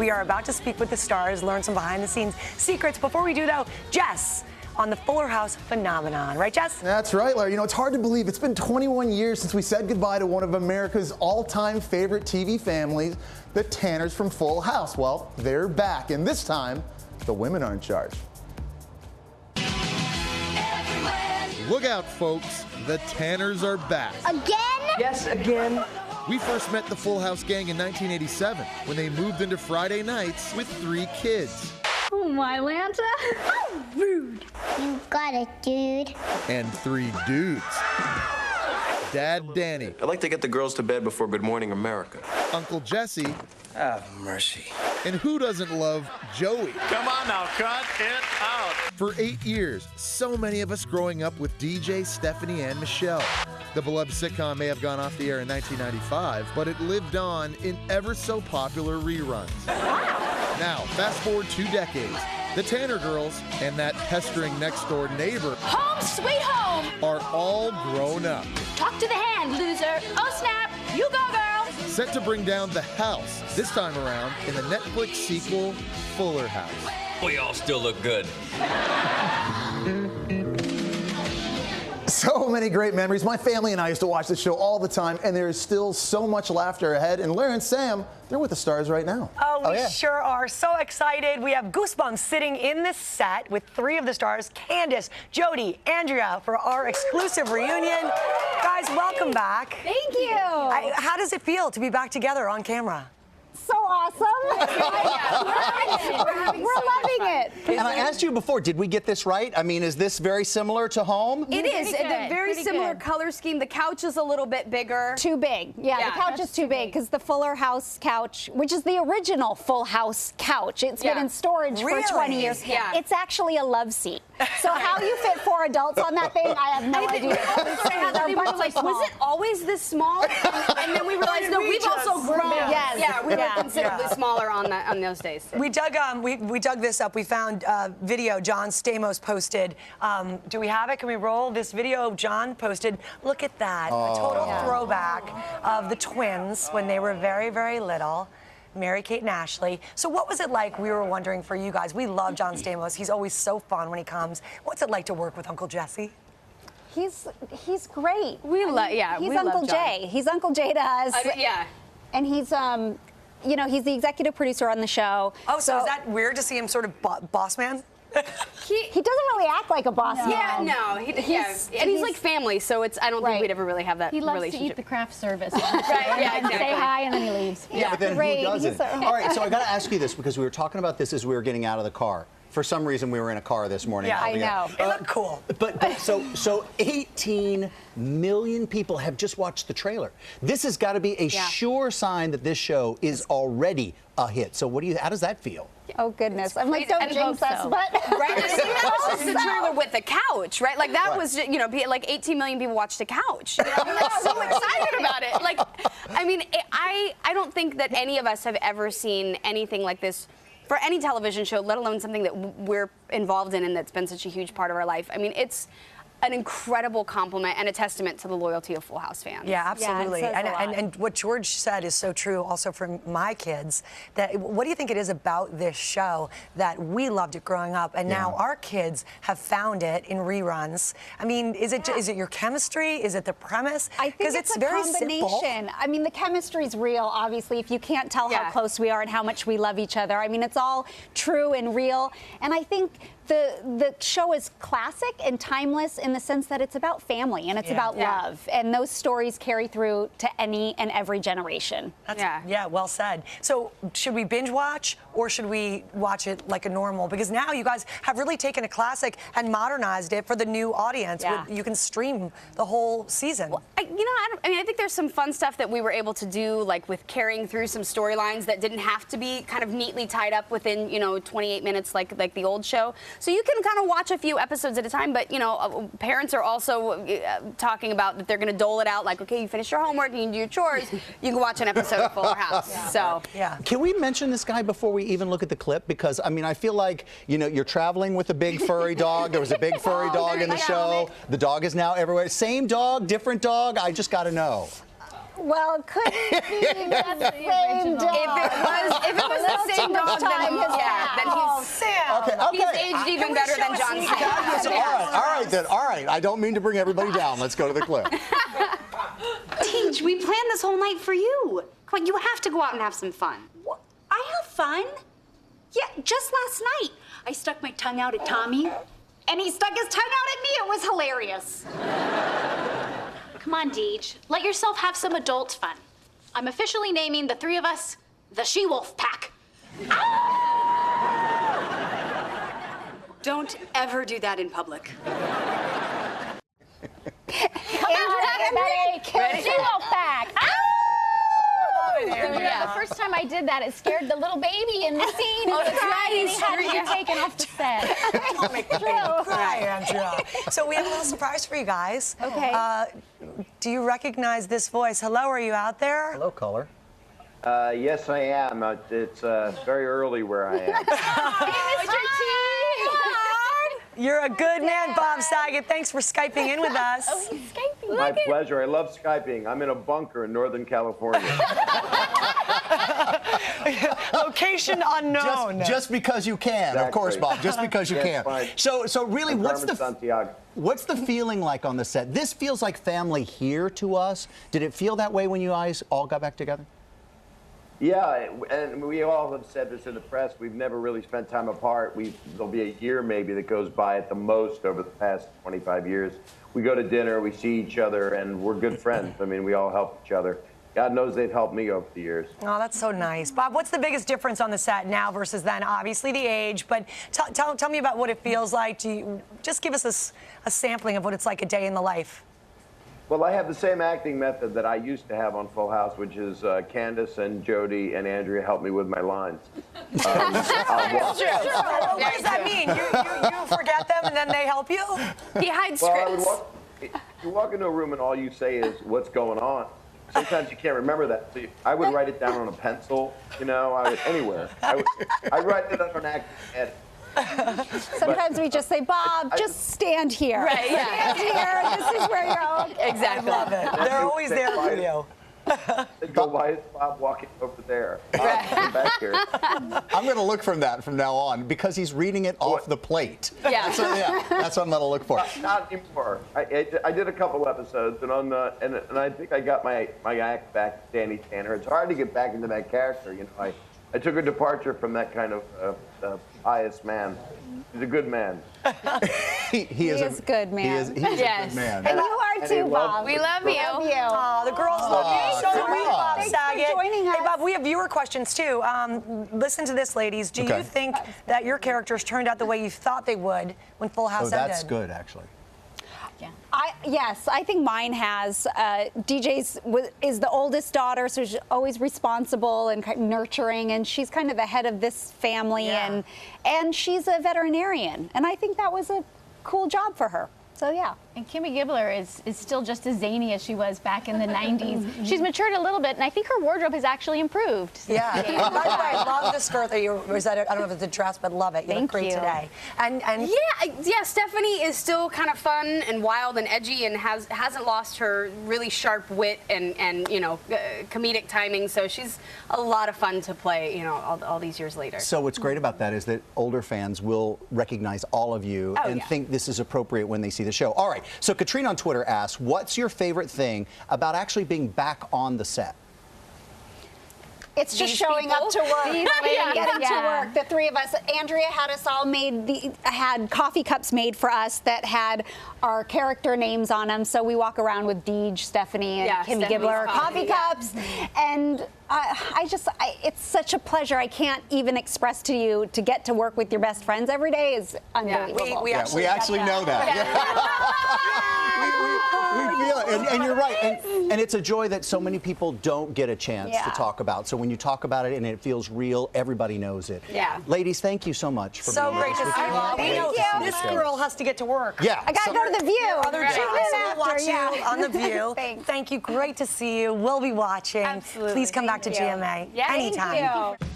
We are about to speak with the stars, learn some behind-the-scenes secrets. Before we do, though, Jess on the Fuller House phenomenon. Right, Jess? That's right, Larry. You know, it's hard to believe. It's been 21 years since we said goodbye to one of America's all-time favorite TV families, the Tanners from Full House. Well, they're back, and this time, the women are in charge. Look out, folks. The Tanners are back. Again? Yes, again. We first met the Full House gang in 1987 when they moved into Friday nights with 3 kids. Oh, my Lanta. How rude. You got it, dude. And 3 dudes. Dad Danny. I like to get the girls to bed before Good Morning America. Uncle Jesse. Have mercy. And who doesn't love Joey? Come on now, cut it out. For 8 years, so many of us growing up with DJ, Stephanie, and Michelle. The beloved sitcom may have gone off the air in 1995, but it lived on in ever so popular reruns. Now, fast forward 2 decades, the Tanner girls and that pestering next-door neighbor Home sweet home. are all grown up. Talk to the hand, loser. Oh, snap. You go, girl. Set to bring down the house, this time around in the Netflix sequel, Fuller House. We all still look good. So many great memories. My family and I used to watch this show all the time, and there is still so much laughter ahead. And Larry and Sam, they're with the stars right now. Oh, we sure are. So excited. We have goosebumps sitting in this set with 3 of the stars, Candace, Jodie, Andrea, for our exclusive reunion. Guys, welcome back. Thank you. How does it feel to be back together on camera? So awesome. We're loving it. And I asked you before, did we get this right? I mean, is this very similar to Home? It is. A very similar color scheme. The couch is a little bit bigger. Too big. Yeah, the couch is too big because the Fuller House couch, which is the original Full House couch, it's been in storage for 20 years. Yeah. It's actually a love seat. So how you fit 4 adults on that thing, I have no idea. We were like, was it always this small? And then we realized, no, we've also grown. Yes. Yeah, we were considerably smaller on those days. We dug we dug this up. We found video John Stamos posted. Do we have it? Can we roll this video John posted? Look at that. A total throwback of the twins when they were very, very little. Mary Kate and Ashley. So what was it like? We were wondering for you guys. We love John Stamos. He's always so fun when he comes. What's it like to work with Uncle Jesse? He's great. He's Uncle Jay. He's Uncle Jay to us. And he's you know, he's the executive producer on the show. Oh, so is that weird to see him sort of boss man? He doesn't really act like a boss man. Yeah, no. And he's like family, so I don't think we'd ever really have that relationship. He loves to eat the craft service. Exactly. Say hi and then he leaves. Yeah, but then who doesn't? All right, so I got to ask you this because we were talking about this as we were getting out of the car. For some reason, we were in a car this morning. Yeah, I know. It looked cool. But so 18 million people have just watched the trailer. This has got to be a sure sign that this show is already a hit. So how does that feel? Oh, goodness. I'm like, don't jinx us, but... Right? That was just the trailer with the couch, right? Like, that was, you know, like 18 million people watched the couch. You know? I'm like, so excited about it. Like, I mean, I don't think that any of us have ever seen anything like this for any television show, let alone something that we're involved in and that's been such a huge part of our life. I mean, it's an incredible compliment and a testament to the loyalty of Full House fans. Yeah, absolutely. Yeah, and what George said is so true also for my kids. That what do you think it is about this show that we loved it growing up and now our kids have found it in reruns? I mean, is it your chemistry? Is it the premise? I think it's a very combination. simple. I mean, the chemistry's real, obviously, if you can't tell how close we are and how much we love each other. I mean, it's all true and real. And I think the show is classic and timeless in the sense that it's about family and it's about love. And those stories carry through to any and every generation. Yeah, well said. So should we binge watch or should we watch it like a normal? Because now you guys have really taken a classic and modernized it for the new audience. You can stream the whole season. Well, I think there's some fun stuff that we were able to do, like with carrying through some storylines that didn't have to be kind of neatly tied up within, 28 minutes like the old show. So you can kind of watch a few episodes at a time, but, parents are also talking about that they're going to dole it out, like, okay, you finish your homework, you can do your chores, you can watch an episode of Fuller House. So, Can we mention this guy before we even look at the clip? Because, I mean, I feel like, you're traveling with a big furry dog. There was a big furry dog in the show. The dog is now everywhere. Same dog, different dog? I just got to know. Well, it could be the same dog. If it was the same dog, then he's aged even better than John Stamos. All right. I don't mean to bring everybody down. Let's go to the clip. Teach, we planned this whole night for you. Come on, you have to go out and have some fun. What? I have fun? Yeah, just last night. I stuck my tongue out at Tommy, and he stuck his tongue out at me. It was hilarious. Come on, Deej. Let yourself have some adult fun. I'm officially naming the three of us the She-Wolf Pack. Don't ever do that in public. She-Wolf Pack. Yeah, the first time I did that, it scared the little baby in the scene. Oh, that's right. And he had to be taken off the set. Don't make the baby cry, Andrea. So we have a little surprise for you guys. Okay. Do you recognize this voice? Hello, are you out there? Hello, caller. Yes, I am. It's very early where I am. You're a good man, Bob Saget. Thanks for Skyping in with us. Oh, he's Skyping. My pleasure. I love Skyping. I'm in a bunker in Northern California. Location unknown. Just because you can, Exactly. of course, Bob. Just because you can. Fine. So really, what's Santiago. the feeling like on the set? This feels like family here to us. Did it feel that way when you guys all got back together? Yeah, and we all have said this in the press. We've never really spent time apart. There'll be a year maybe that goes by at the most over the past 25 years. We go to dinner, we see each other, and we're good friends. I mean, we all help each other. God knows they've helped me over the years. Oh, that's so nice. Bob, what's the biggest difference on the set now versus then? Obviously the age, but tell me about what it feels like. Just give us a sampling of what it's like a day in the life. Well, I have the same acting method that I used to have on Full House, which is Candace and Jodie and Andrea help me with my lines. That's true. What does that mean? You forget them and then they help you? He hides scripts. You walk into a room and all you say is, "What's going on?" Sometimes you can't remember that. So I would write it down on a pencil, anywhere. I'd write it on an acting head. Sometimes we just say, Bob, just stand here. Right, yeah. Stand here. This is where you're okay. Exactly. I love it. They're always there for you. Go, why is Bob walking over there? Come back here. I'm going to look from that from now on because he's reading it off the plate. Yeah. That's what I'm going to look for. Not anymore. I did a couple episodes, and and I think I got my act back to Danny Tanner. It's hard to get back into that character. I took a departure from that kind of pious man. He's a good man. He is a good man. He's a good man. And you are too, Bob. We love you. Oh, the girls love you. So do we, Bob Thanks Saget. for joining us. Hey, Bob, we have viewer questions too. Listen to this, ladies. Do you think that your characters turned out the way you thought they would when Full House ended? That's good, actually. Yes, I think mine has. DJ's is the oldest daughter, so she's always responsible and nurturing, and she's kind of the head of this family, and she's a veterinarian, and I think that was a cool job for her. So yeah. And Kimmy Gibbler is still just as zany as she was back in the 90s. She's matured a little bit, and I think her wardrobe has actually improved. Yeah. By the way, I love the skirt that you was that. I don't know if it's a dress, but love it. You look great today. And yeah, Stephanie is still kind of fun and wild and edgy, and hasn't lost her really sharp wit and comedic timing. So she's a lot of fun to play. All these years later. So what's great about that is that older fans will recognize all of you and think this is appropriate when they see the show. All right. So Katrina on Twitter asks, what's your favorite thing about actually being back on the set? It's just showing up to work and getting to work. The three of us, Andrea had us all had coffee cups made for us that had our character names on them. So we walk around with Deej, Stephanie, and Kimmy Gibbler coffee cups. And it's such a pleasure. I can't even express to you to get to work with your best friends every day is unbelievable. We actually know that. We feel it. And you're right. And it's a joy that so many people don't get a chance to talk about. So when you talk about it and it feels real, everybody knows it. Yeah. Ladies, thank you so much for being great with to see you. Thank you. This girl has to get to work. Yeah. I gotta go to the View. Other jobs. We'll watch you on the View. Thank you. Great to see you. We'll be watching. Absolutely. Please come back to GMA anytime. Thank you.